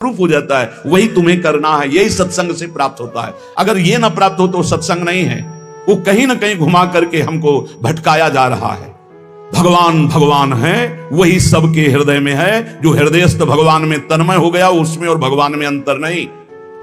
Proof हो जाता है, वही तुम्हें करना है, यही सत्संग से प्राप्त होता है। अगर ये ना प्राप्त हो तो सत्संग नहीं है, वो कहीं ना कहीं घुमा करके हमको भटकाया जा रहा है। भगवान भगवान है, वही सबके हृदय में है। जो हृदयस्थ भगवान में तन्मय हो गया, उसमें और भगवान में अंतर नहीं,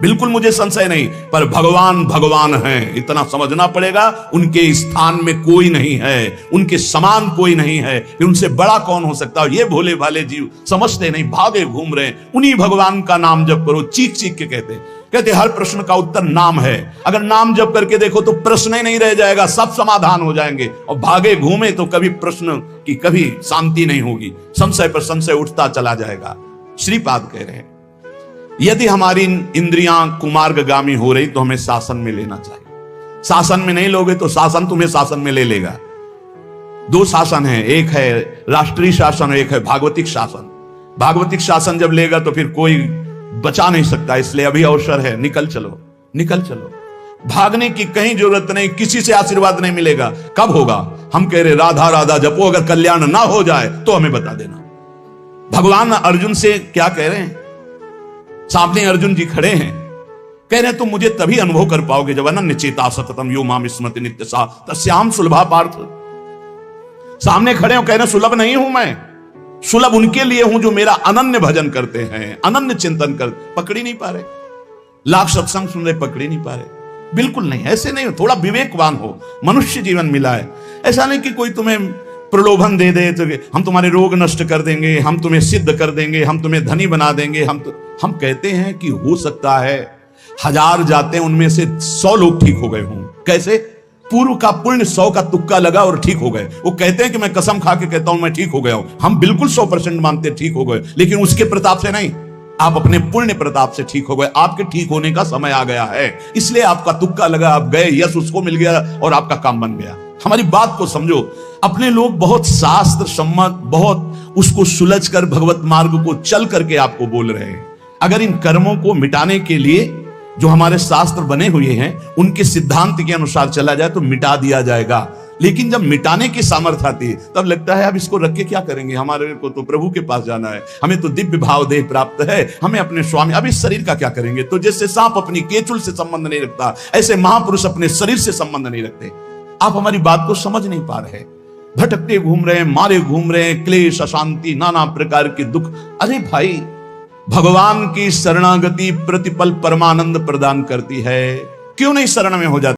बिल्कुल मुझे संशय नहीं। पर भगवान भगवान है, इतना समझना पड़ेगा। उनके स्थान में कोई नहीं है, उनके समान कोई नहीं है, फिर उनसे बड़ा कौन हो सकता है। ये भोले भाले जीव समझते नहीं, भागे घूम रहे हैं। उन्हीं भगवान का नाम जप करो, चीख चीख के कहते हर प्रश्न का उत्तर नाम है। अगर नाम जप करके देखो तो प्रश्न ही नहीं रह जाएगा, सब समाधान हो जाएंगे। और भागे घूमे तो कभी प्रश्न की कभी शांति नहीं होगी, संशय पर संशय उठता चला जाएगा। श्रीपाद कह रहे हैं, यदि हमारी इंद्रियां कुमार्गगामी हो रही तो हमें शासन में लेना चाहिए। शासन में नहीं लोगे तो शासन तुम्हें शासन में ले लेगा। दो शासन है, एक है राष्ट्रीय शासन, एक है भागवतिक शासन। भागवतिक शासन जब लेगा तो फिर कोई बचा नहीं सकता, इसलिए अभी अवसर है, निकल चलो निकल चलो। भागने की कहीं जरूरत नहीं, किसी से आशीर्वाद नहीं मिलेगा। कब होगा? हम कह रहे राधा राधा जपो, अगर कल्याण ना हो जाए तो हमें बता देना। भगवान अर्जुन से क्या कह रहे हैं? सामने अर्जुन जी खड़े हैं, कह रहे हैं तुम मुझे तभी अनुभव कर पाओगे जब अनन्य चेता सततम यो माम स्मृति नित्य सा तस्याम सुलभा पार्थ। सामने खड़े हो, कह रहे सुलभ नहीं हूं मैं, सुलभ उनके लिए हूं जो मेरा अनन्य भजन करते हैं, अनन्य चिंतन कर। पकड़ी नहीं पा रहे, लाख सत्संग सुन रहे, पकड़ी नहीं पा रहे। बिल्कुल नहीं, ऐसे नहीं हो। थोड़ा विवेकवान हो, मनुष्य जीवन मिला है। ऐसा नहीं कि कोई तुम्हें प्रलोभन दे दे तो हम तुम्हारे रोग नष्ट कर देंगे, हम तुम्हें सिद्ध कर देंगे, हम तुम्हें धनी बना देंगे। हम कहते हैं कि हो सकता है 1000 जाते हैं, उनमें से 100 लोग ठीक हो गए हों। कैसे? पूर्व का पुण्य 100 का तुक्का लगा और ठीक हो गए। वो कहते हैं कि मैं कसम खा के कहता हूं मैं ठीक हो गया हूं। हम बिल्कुल 100% मानते ठीक हो गए, लेकिन उसके प्रताप से नहीं, आप अपने पुण्य प्रताप से ठीक हो गए। आपके ठीक होने का समय आ गया है, इसलिए आपका तुक्का लगा, आप गए, यश उसको मिल गया और आपका काम बन गया। हमारी बात को समझो। अपने लोग बहुत शास्त्र सम्मत, बहुत उसको सुलझ कर भगवत मार्ग को चल करके आपको बोल रहे हैं। अगर इन कर्मों को मिटाने के लिए जो हमारे शास्त्र बने हुए हैं उनके सिद्धांत के अनुसार चला जाए तो मिटा दिया जाएगा। लेकिन जब मिटाने की सामर्थ्य आती है तब लगता है अब इसको रख के क्या करेंगे, हमारे को तो प्रभु के पास जाना है, हमें तो दिव्य भाव देह प्राप्त है, हमें अपने स्वामी, अब इस शरीर का क्या करेंगे। तो जैसे सांप अपनी केचुल से संबंध नहीं रखता, ऐसे महापुरुष अपने शरीर से संबंध नहीं रखते। आप हमारी बात को समझ नहीं पा रहे, भटकते घूम रहे हैं, मारे घूम रहे हैं, क्लेश, अशांति, नाना प्रकार के दुख। अरे भाई, भगवान की शरणागति प्रतिपल परमानंद प्रदान करती है, क्यों नहीं शरण में हो जाते?